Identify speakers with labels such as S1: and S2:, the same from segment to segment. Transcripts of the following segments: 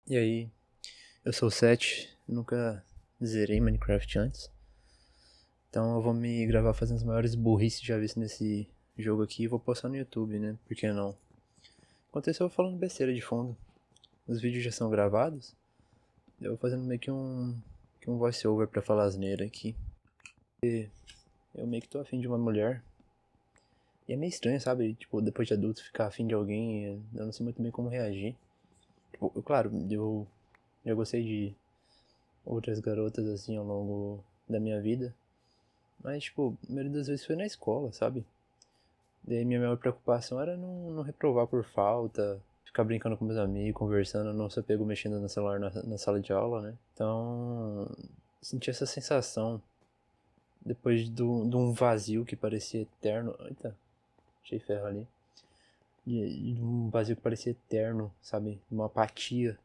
S1: E aí, eu sou o Seth, nunca zerei Minecraft antes. Então eu vou me gravar fazendo as maiores burrices já vistas nesse jogo aqui e vou postar no YouTube, né? Por que não? Enquanto isso eu vou falando besteira de fundo. Os vídeos já são gravados. Eu vou fazendo meio que um voice over pra falar asneira aqui. Eu meio que tô afim de uma mulher. E é meio estranho, sabe? Tipo, depois de adulto ficar afim de alguém, eu não sei muito bem como reagir. Tipo, claro, eu já gostei de outras garotas assim ao longo da minha vida. Mas, tipo, a maioria das vezes foi na escola, sabe? Daí minha maior preocupação era não reprovar por falta, ficar brincando com meus amigos, conversando, não ser pego mexendo no celular na sala de aula, né? Então, senti essa sensação depois de um vazio que parecia eterno. Eita, achei ferro ali. De um vazio que parecia eterno, sabe? Uma apatia,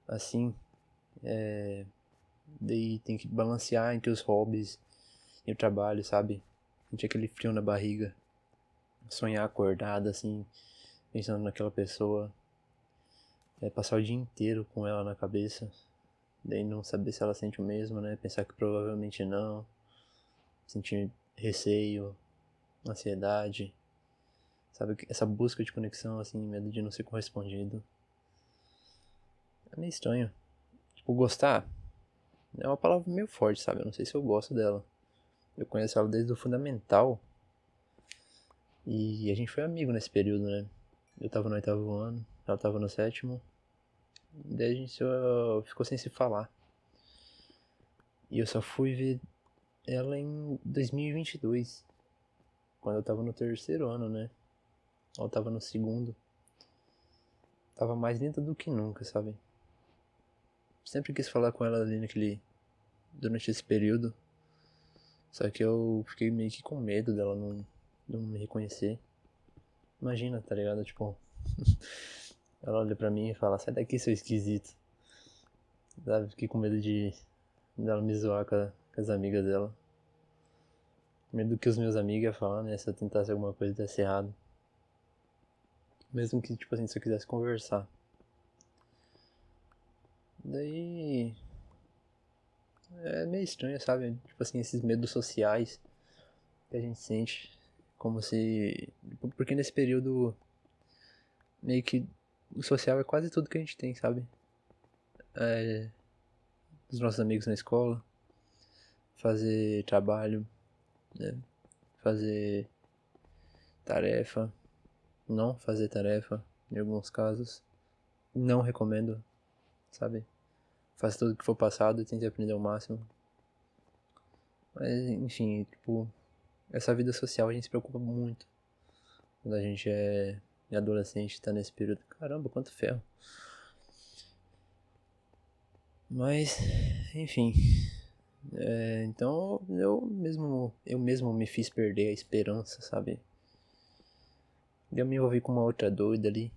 S1: assim. Daí tem que balancear entre os hobbies e o trabalho, sabe? Sentir aquele frio na barriga. Sonhar acordado, assim, pensando naquela pessoa. Passar o dia inteiro com ela na cabeça. Daí não saber se ela sente o mesmo, né? Pensar que provavelmente não. Sentir receio, ansiedade. Sabe? Essa busca de conexão, assim, medo de não ser correspondido. É meio estranho. Tipo, gostar é uma palavra meio forte, sabe? Eu não sei se eu gosto dela. Eu conheço ela desde o fundamental. E a gente foi amigo nesse período, né? Eu tava no oitavo ano, ela tava no sétimo. Daí a gente só ficou sem se falar. E eu só fui ver ela em 2022, quando eu tava no terceiro ano, né? Ela tava no segundo. Tava mais linda do que nunca, sabe? Sempre quis falar com ela ali durante esse período. Só que eu fiquei meio que com medo dela não me reconhecer. Imagina, tá ligado? Tipo, ela olha pra mim e fala, sai daqui, seu esquisito. Sabe? Fiquei com medo dela me zoar com as amigas dela. Medo que os meus amigos iam falar, né? Se eu tentasse alguma coisa e desse errado. Mesmo que, tipo assim, se eu quisesse conversar. Daí. É meio estranho, sabe? Tipo assim, esses medos sociais que a gente sente. Como se. Porque nesse período. Meio que. O social é quase tudo que a gente tem, sabe? Os nossos amigos na escola. Fazer trabalho, né? Fazer tarefa. Não fazer tarefa, em alguns casos. Não recomendo, sabe? Faça tudo que for passado e tente aprender ao máximo. Mas, enfim, tipo, essa vida social a gente se preocupa muito quando a gente é adolescente, tá nesse período. Caramba, quanto ferro. Mas, enfim. Então eu mesmo me fiz perder a esperança, sabe? Eu me envolvi com uma outra doida ali.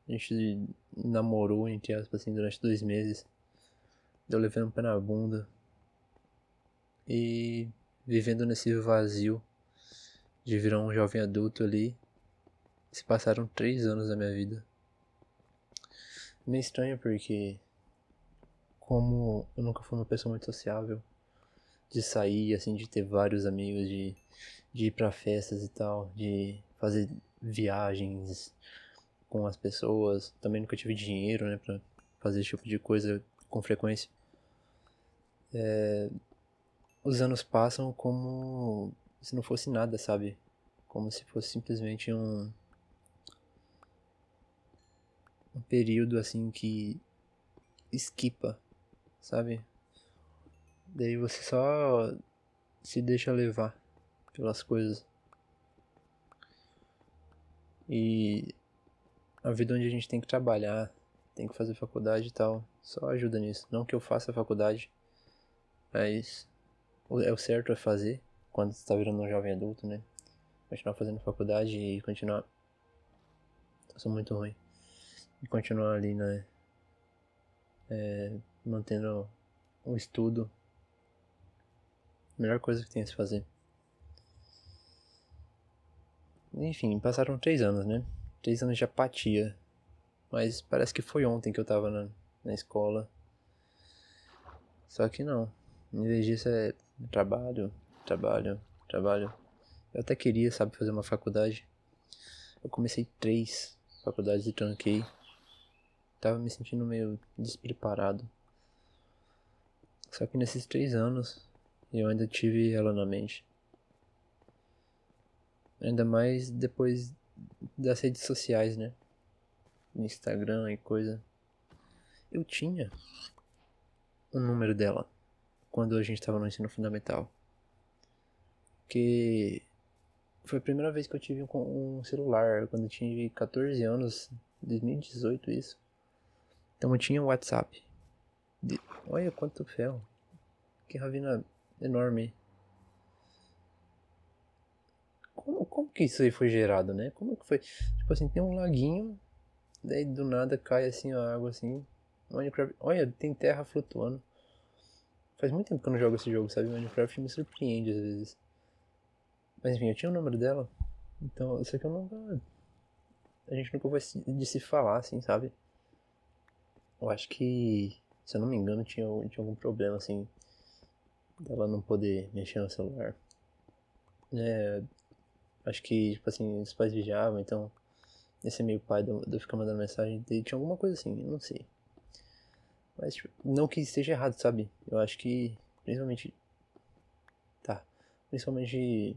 S1: A gente namorou, entre aspas, assim, durante 2 meses. Eu levei um pé na bunda. E vivendo nesse vazio de virar um jovem adulto ali. Se passaram 3 anos da minha vida. Meio estranho porque, como eu nunca fui uma pessoa muito sociável, de sair, assim, de ter vários amigos, de ir pra festas e tal, de fazer viagens com as pessoas. Também nunca tive dinheiro, né, pra fazer esse tipo de coisa com frequência. Os anos passam como se não fosse nada, sabe? Como se fosse simplesmente um período, assim, que esquipa, sabe? Daí você só se deixa levar pelas coisas. E a vida onde a gente tem que trabalhar, tem que fazer faculdade e tal, só ajuda nisso. Não que eu faça faculdade, mas o certo é fazer quando você tá virando um jovem adulto, né? Continuar fazendo faculdade e continuar. Eu sou muito ruim. E continuar ali, né? Mantendo um estudo. Melhor coisa que tem a se fazer. Enfim, passaram 3 anos, né? 3 anos de apatia. Mas parece que foi ontem que eu tava na escola. Só que não. Em vez disso é trabalho, trabalho, trabalho. Eu até queria, sabe, fazer uma faculdade. Eu comecei 3 faculdades e tranquei. Tava me sentindo meio despreparado. Só que nesses 3 anos eu ainda tive ela na mente. Ainda mais depois das redes sociais, né? Instagram e coisa. Eu tinha o número dela quando a gente tava no ensino fundamental. Que foi a primeira vez que eu tive um celular, quando eu tinha 14 anos, 2018 isso. Então eu tinha um WhatsApp. Olha quanto ferro. Que ravina enorme. Como que isso aí foi gerado, né? Como que foi? Tipo assim, tem um laguinho, daí do nada cai assim a água assim. Minecraft. Olha, tem terra flutuando. Faz muito tempo que eu não jogo esse jogo, sabe? Minecraft me surpreende às vezes. Mas enfim, eu tinha o número dela. Então, só que eu nunca. A gente nunca foi de se falar, assim, sabe? Eu acho que, se eu não me engano, tinha algum problema, assim, dela não poder mexer no celular. É, acho que, tipo assim, os pais vigiavam, então, esse meio pai de eu ficar mandando mensagem dele, tinha alguma coisa assim, eu não sei. Mas, tipo, não que esteja errado, sabe? Eu acho que, principalmente, tá, principalmente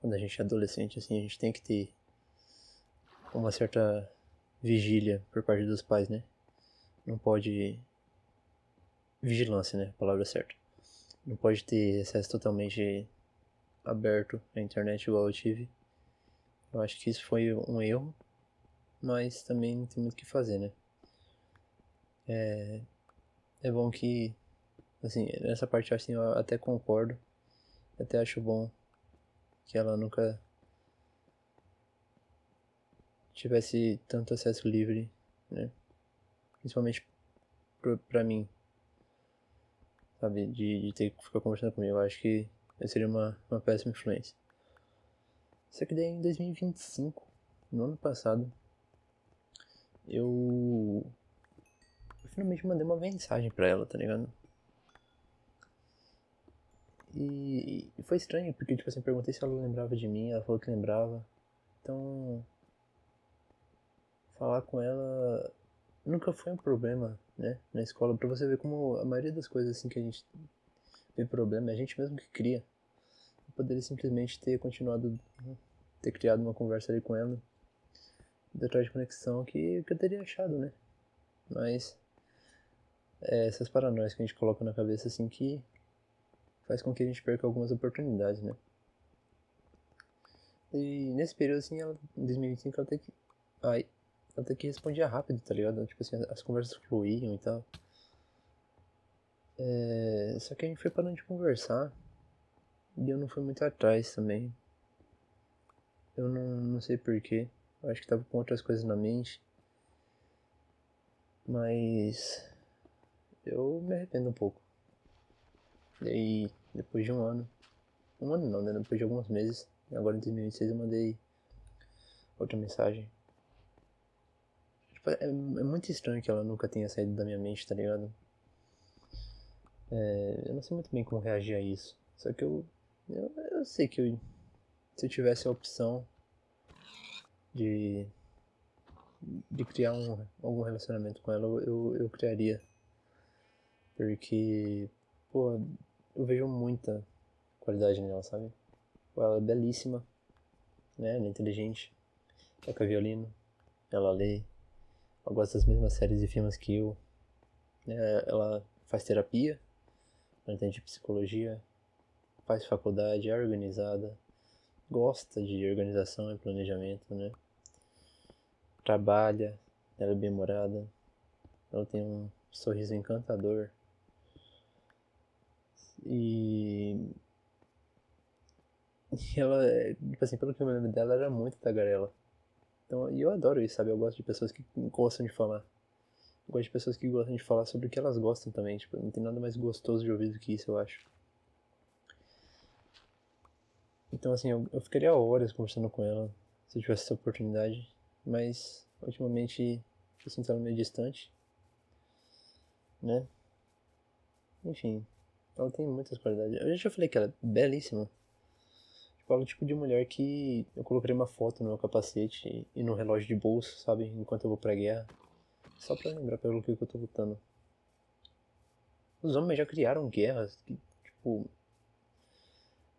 S1: quando a gente é adolescente, assim, a gente tem que ter uma certa vigília por parte dos pais, né? Não pode. Vigilância, né? A palavra certa. Não pode ter acesso totalmente aberto à internet igual eu tive. Eu acho que isso foi um erro, mas também não tem muito o que fazer, né? É bom que, assim, nessa parte assim, eu até concordo. Até acho bom que ela nunca tivesse tanto acesso livre, né? Principalmente pra mim, sabe? De ter que ficar conversando comigo. Eu acho que eu seria uma péssima influência. Só que daí em 2025, no ano passado, eu finalmente mandei uma mensagem pra ela, tá ligado? E foi estranho, porque tipo assim, perguntei se ela lembrava de mim, ela falou que lembrava. Então, falar com ela nunca foi um problema, né, na escola, pra você ver como a maioria das coisas assim que a gente vê problema é a gente mesmo que cria. Eu poderia simplesmente ter continuado, ter criado uma conversa ali com ela, atrás de conexão que eu teria achado, né? Mas essas paranoias que a gente coloca na cabeça assim que faz com que a gente perca algumas oportunidades, né? E nesse período, assim, ela, em 2025, ela até que. Ai, ela até que respondia rápido, tá ligado? Tipo assim, as conversas fluíam e tal. Só que a gente foi parando de conversar. E eu não fui muito atrás também. Eu não sei porquê. Eu acho que tava com outras coisas na mente. Mas. Eu me arrependo um pouco. E aí, depois de um ano. Um ano não, né? Depois de alguns meses. Agora em 2026 eu mandei outra mensagem. Tipo, é muito estranho que ela nunca tenha saído da minha mente, tá ligado? Eu não sei muito bem como reagir a isso. Só que eu sei que se eu tivesse a opção de, de criar algum relacionamento com ela, eu criaria. Porque, pô, eu vejo muita qualidade nela, sabe? Pô, ela é belíssima, né? Ela é inteligente, toca violino, ela lê, ela gosta das mesmas séries e filmes que eu, né? Ela faz terapia, ela entende psicologia, faz faculdade, é organizada, gosta de organização e planejamento, né? Trabalha, ela é bem-humorada, ela tem um sorriso encantador e ela, tipo assim, pelo que eu me lembro dela, era muito tagarela. Então, e eu adoro isso, sabe? Eu gosto de pessoas que gostam de falar. Eu gosto de pessoas que gostam de falar sobre o que elas gostam também. Tipo, não tem nada mais gostoso de ouvir do que isso, eu acho. Então, assim, eu ficaria horas conversando com ela se eu tivesse essa oportunidade. Mas ultimamente eu sinto ela meio distante, né? Enfim, ela tem muitas qualidades. Eu já falei que ela é belíssima. Tipo, ela é o tipo de mulher que eu colocaria uma foto no meu capacete e no relógio de bolso, sabe? Enquanto eu vou pra guerra. Só pra lembrar pelo que eu tô lutando. Os homens já criaram guerras que, tipo,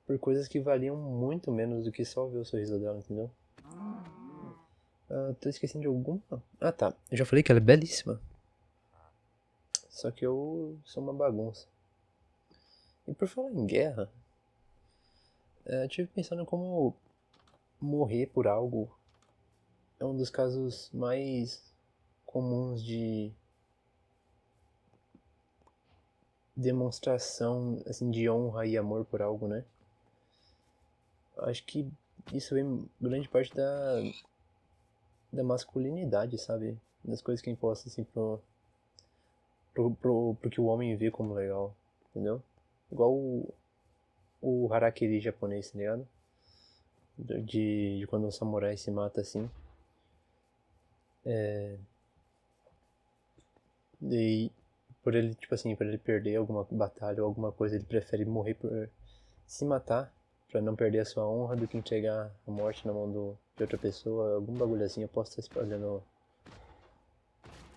S1: por coisas que valiam muito menos do que só ver o sorriso dela, entendeu? Tô esquecendo de alguma. Ah tá, eu já falei que ela é belíssima. Só que eu sou uma bagunça. E por falar em guerra, eu tive pensando em como morrer por algo é um dos casos mais comuns de demonstração assim de honra e amor por algo, né? Acho que isso vem grande parte da masculinidade, sabe? Das coisas que é imposta assim pro que o homem vê como legal, entendeu? Igual o harakiri japonês, tá ligado? De quando um samurai se mata assim. E por ele, tipo assim, por ele perder alguma batalha ou alguma coisa, ele prefere morrer por se matar pra não perder a sua honra do que entregar a morte na mão de outra pessoa, algum bagulho assim. Eu posso estar espalhando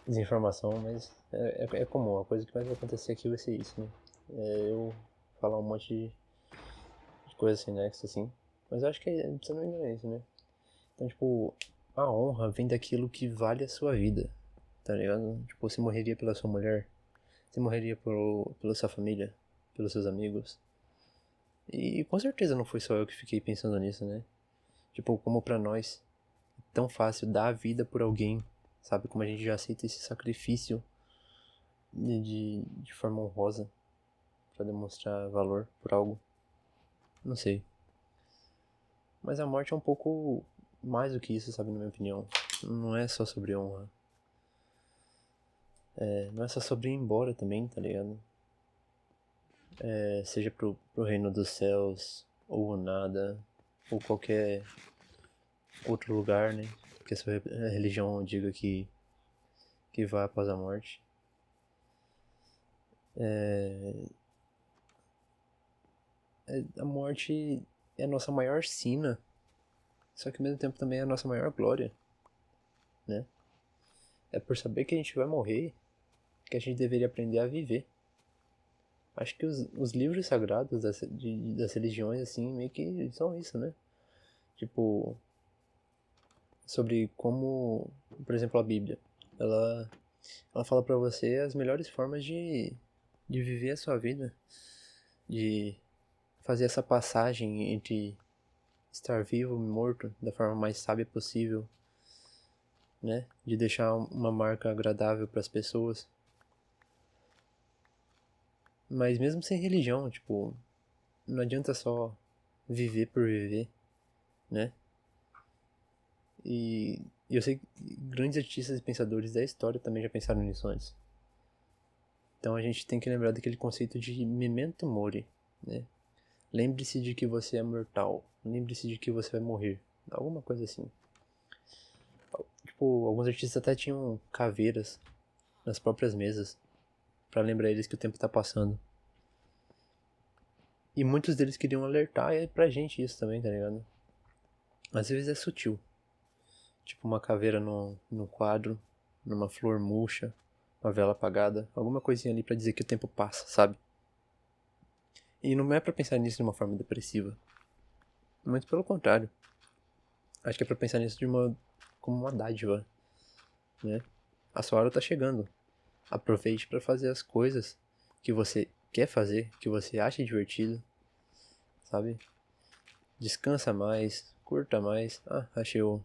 S1: desinformação, mas é comum. A coisa que mais vai acontecer aqui vai ser isso, né? Eu falar um monte de coisa sem nexo, assim. Mas eu acho que, se eu não me engano, é isso, né? Então, tipo, a honra vem daquilo que vale a sua vida, tá ligado? Tipo, você morreria pela sua mulher, você morreria pela sua família, pelos seus amigos. E com certeza não foi só eu que fiquei pensando nisso, né? Tipo, como pra nós é tão fácil dar a vida por alguém, sabe? Como a gente já aceita esse sacrifício de forma honrosa pra demonstrar valor por algo. Não sei. Mas a morte é um pouco mais do que isso, sabe? Na minha opinião. Não é só sobre honra. Não é só sobre ir embora também, tá ligado? Seja pro reino dos céus, ou nada, ou qualquer outro lugar, né? Que a sua religião diga que vá após a morte. A morte é a nossa maior sina, só que ao mesmo tempo também é a nossa maior glória, né? É por saber que a gente vai morrer que a gente deveria aprender a viver. Acho que os livros sagrados das religiões, assim, meio que são isso, né? Tipo, sobre como, por exemplo, a Bíblia. Ela, ela fala pra você as melhores formas de viver a sua vida, de fazer essa passagem entre estar vivo e morto da forma mais sábia possível, né? De deixar uma marca agradável para as pessoas. Mas mesmo sem religião, tipo, não adianta só viver por viver, né? E eu sei que grandes artistas e pensadores da história também já pensaram nisso antes. Então a gente tem que lembrar daquele conceito de memento mori, né? Lembre-se de que você é mortal. Lembre-se de que você vai morrer. Alguma coisa assim. Tipo, alguns artistas até tinham caveiras nas próprias mesas pra lembrar eles que o tempo tá passando. E muitos deles queriam alertar pra gente isso também, tá ligado? Às vezes é sutil. Tipo uma caveira no quadro, numa flor murcha, uma vela apagada, alguma coisinha ali pra dizer que o tempo passa, sabe? E não é pra pensar nisso de uma forma depressiva. Muito pelo contrário. Acho que é pra pensar nisso como uma dádiva, né? A sua hora tá chegando. Aproveite pra fazer as coisas que você quer fazer, que você acha divertido, sabe? Descansa mais, curta mais. Ah, achei o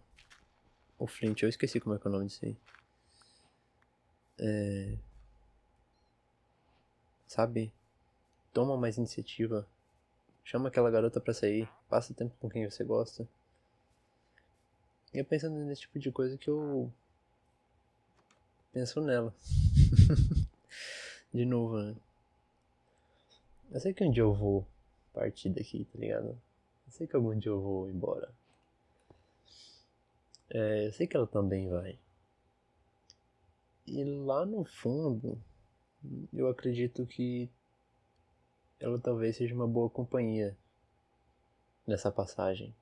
S1: Flint, eu esqueci como é que é o nome disso aí. Sabe? Toma mais iniciativa. Chama aquela garota pra sair. Passa tempo com quem você gosta. E é pensando nesse tipo de coisa que eu penso nela. De novo, né? Eu sei que um dia eu vou partir daqui, tá ligado? Eu sei que algum dia eu vou embora. Eu sei que ela também vai. E lá no fundo, eu acredito que ela talvez seja uma boa companhia nessa passagem.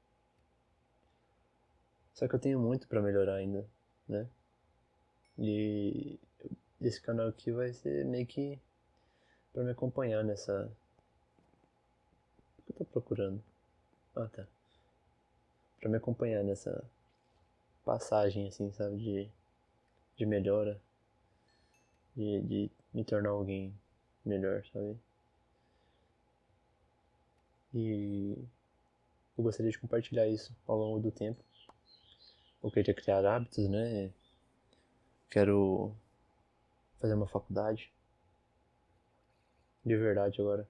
S1: Só que eu tenho muito pra melhorar ainda, né? E esse canal aqui vai ser meio que pra me acompanhar nessa... O que eu tô procurando? Ah, tá. Pra me acompanhar nessa passagem, assim, sabe? De melhora. De me tornar alguém melhor, sabe? E eu gostaria de compartilhar isso ao longo do tempo. Eu queria criar hábitos, né? Quero fazer uma faculdade. De verdade agora.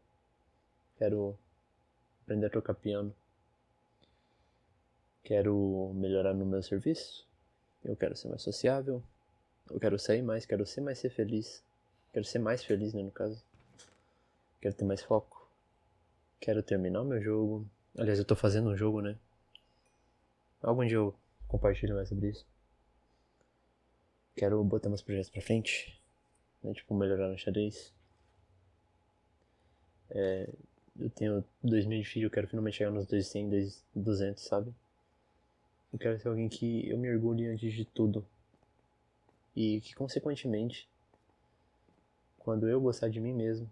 S1: Quero aprender a tocar piano. Quero melhorar no meu serviço. Eu quero ser mais sociável. Eu quero sair mais, quero ser feliz. Quero ser mais feliz, né, no caso. Quero ter mais foco. Quero terminar o meu jogo. Aliás, eu tô fazendo um jogo, né? Algum dia eu compartilho mais sobre isso. Quero botar meus projetos pra frente. Né? Tipo, melhorar no xadrez. Eu tenho 2.000 de filho, eu quero finalmente chegar nos 200, 200, sabe? Eu quero ser alguém que eu me orgulhe antes de tudo. E que, consequentemente, quando eu gostar de mim mesmo,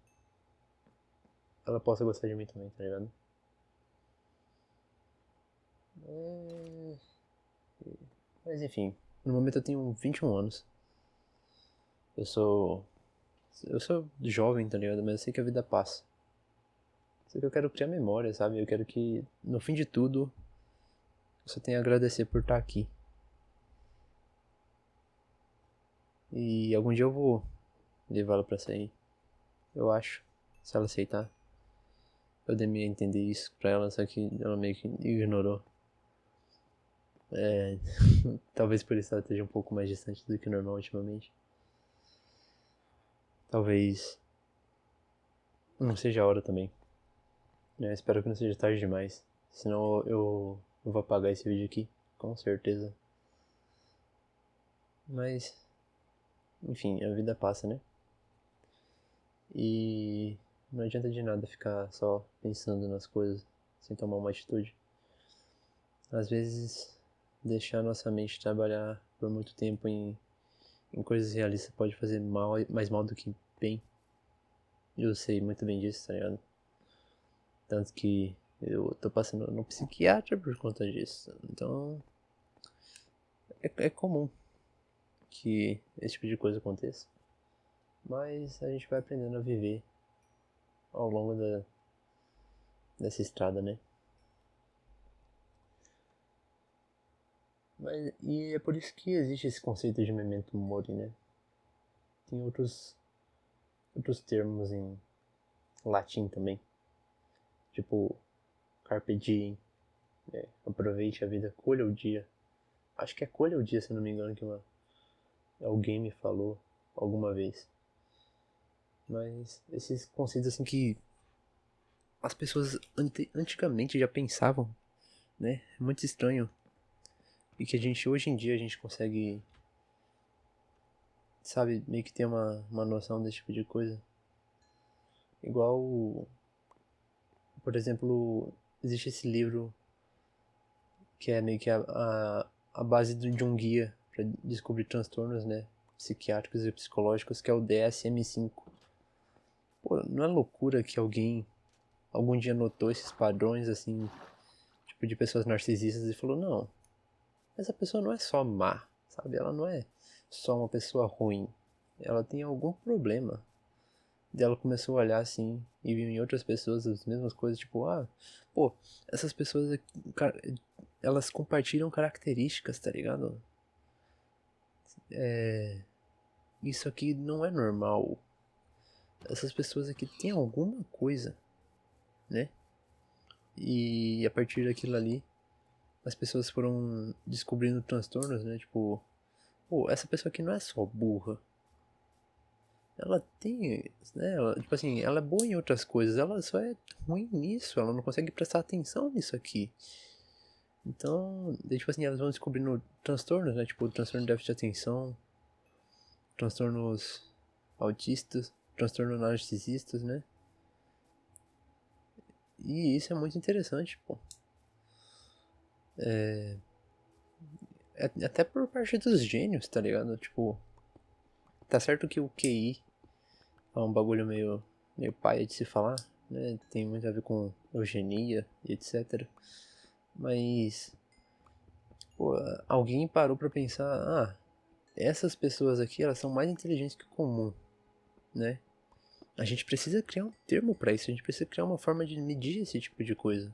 S1: ela possa gostar de mim também, tá ligado? Mas enfim, no momento eu tenho 21 anos. Eu sou. Eu sou jovem, tá ligado? Mas eu sei que a vida passa. Só que eu quero criar memória, sabe? Eu quero que, no fim de tudo, eu só tenha a agradecer por estar aqui. E algum dia eu vou levá-la pra sair. Eu acho. Se ela aceitar. Eu dei a entender isso pra ela, só que ela meio que ignorou. Talvez por isso ela esteja um pouco mais distante do que normal ultimamente. Talvez não seja a hora também. Espero que não seja tarde demais. Senão eu vou apagar esse vídeo aqui, com certeza. Mas, enfim, a vida passa, né? E não adianta de nada ficar só pensando nas coisas sem tomar uma atitude. Às vezes, deixar nossa mente trabalhar por muito tempo em coisas realistas pode fazer mal, mais mal do que bem. Eu sei muito bem disso, tá ligado? Tanto que eu tô passando no psiquiatra por conta disso. Então, é comum que esse tipo de coisa aconteça. Mas a gente vai aprendendo a viver ao longo dessa estrada, né? E é por isso que existe esse conceito de memento mori, né? Tem outros termos em latim também. Tipo, carpe diem, aproveite a vida, colha o dia. Acho que é colha o dia, se não me engano, que alguém me falou alguma vez. Mas esses conceitos assim que as pessoas antigamente já pensavam, né? É muito estranho. E que hoje em dia, a gente consegue, sabe, meio que ter uma noção desse tipo de coisa. Igual, por exemplo, existe esse livro que é meio que a base de um guia para descobrir transtornos, né? Psiquiátricos e psicológicos, que é o DSM-5. Pô, não é loucura que alguém algum dia notou esses padrões, assim, tipo, de pessoas narcisistas e falou, não, essa pessoa não é só má, sabe? Ela não é só uma pessoa ruim. Ela tem algum problema. E ela começou a olhar assim e viu em outras pessoas as mesmas coisas, tipo, pô, essas pessoas elas compartilham características, tá ligado? Isso aqui não é normal. Essas pessoas aqui têm alguma coisa, né? E a partir daquilo ali, as pessoas foram descobrindo transtornos, né? Tipo, pô, essa pessoa aqui não é só burra. Ela tem, né? Tipo assim, ela é boa em outras coisas, ela só é ruim nisso, ela não consegue prestar atenção nisso aqui. Então, tipo assim, elas vão descobrindo transtornos, né? Tipo, transtorno de déficit de atenção, transtornos autistas, transtornos narcisistas, né? E isso é muito interessante, pô. Até por parte dos gênios, tá ligado? Tipo, tá certo que o QI é um bagulho meio paia de se falar, né? Tem muito a ver com eugenia e etc. Mas, pô, alguém parou pra pensar, essas pessoas aqui, elas são mais inteligentes que o comum, né? A gente precisa criar um termo pra isso, a gente precisa criar uma forma de medir esse tipo de coisa.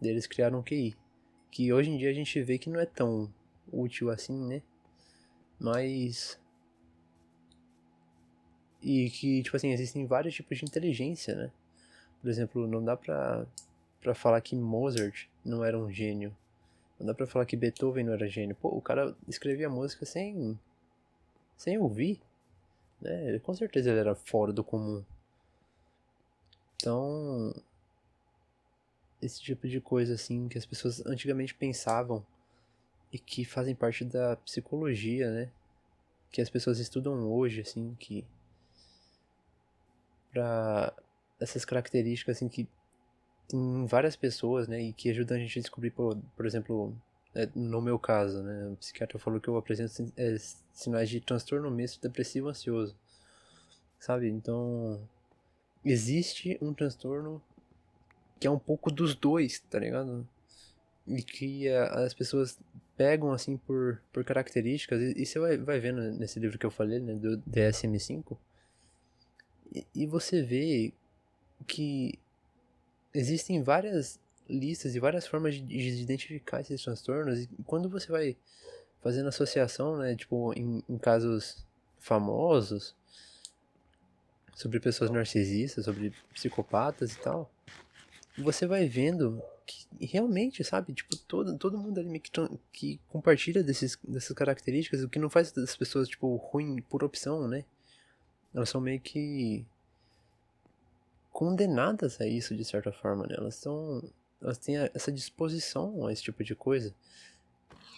S1: Eles criaram um QI, que hoje em dia a gente vê que não é tão útil assim, né? Mas e que, tipo assim, existem vários tipos de inteligência, né? Por exemplo, não dá pra falar que Mozart não era um gênio. Não dá pra falar que Beethoven não era gênio. Pô, o cara escrevia música sem ouvir, né? Com certeza ele era fora do comum. Então, esse tipo de coisa, assim, que as pessoas antigamente pensavam e que fazem parte da psicologia, né? Que as pessoas estudam hoje, assim, que pra essas características, assim, que tem várias pessoas, né, e que ajudam a gente a descobrir, por exemplo, no meu caso, né, o psiquiatra falou que eu apresento sinais de transtorno misto depressivo ansioso, sabe? Então, existe um transtorno que é um pouco dos dois, tá ligado? E que as pessoas pegam, assim, por características, e você vai vendo nesse livro que eu falei, né, do DSM-5, e você vê que existem várias listas e várias formas de identificar esses transtornos, e quando você vai fazendo associação, né, tipo, em casos famosos, sobre pessoas narcisistas, sobre psicopatas e tal, você vai vendo que realmente, sabe, tipo, todo mundo ali meio que compartilha dessas características, o que não faz das pessoas, tipo, ruim por opção, né? Elas são meio que condenadas a isso de certa forma, né? Elas têm essa disposição a esse tipo de coisa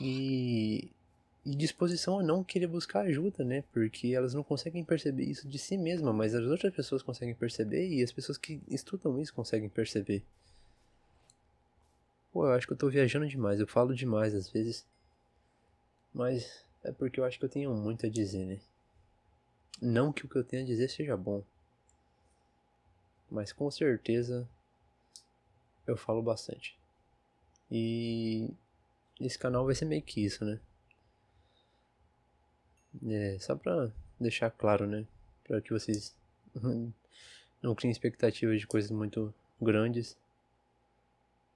S1: e, e disposição a não querer buscar ajuda, né? Porque elas não conseguem perceber isso de si mesmas, mas as outras pessoas conseguem perceber e as pessoas que estudam isso conseguem perceber. Pô, eu acho que eu tô viajando demais, eu falo demais às vezes, mas é porque eu acho que eu tenho muito a dizer, né? Não que o que eu tenho a dizer seja bom, mas com certeza eu falo bastante. E esse canal vai ser meio que isso, né? Só pra deixar claro, né? Pra que vocês não criem expectativas de coisas muito grandes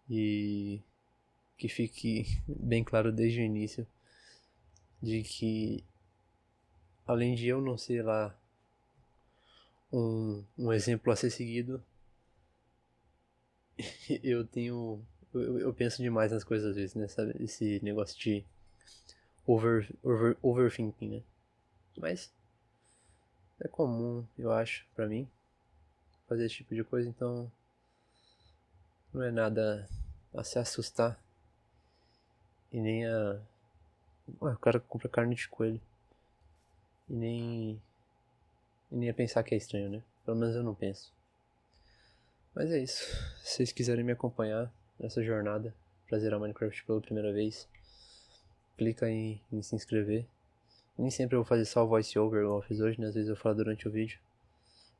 S1: e que fique bem claro desde o início de que, além de eu não ser lá um exemplo a ser seguido, eu tenho. Eu penso demais nas coisas às vezes, né? Sabe? Esse negócio de overthinking, né? Mas é comum, eu acho, pra mim, fazer esse tipo de coisa, então não é nada a se assustar e nem a. Ué, o cara compra carne de coelho e nem a pensar que é estranho, né? Pelo menos eu não penso. Mas é isso. Se vocês quiserem me acompanhar nessa jornada pra zerar Minecraft pela primeira vez, clica em se inscrever. Nem sempre eu vou fazer só voice over igual eu fiz hoje, né? Às vezes eu falo durante o vídeo.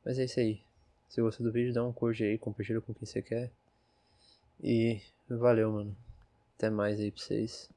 S1: Mas é isso aí. Se gostou do vídeo, dá um curte aí, compartilha com quem você quer. E valeu, mano. Até mais aí pra vocês.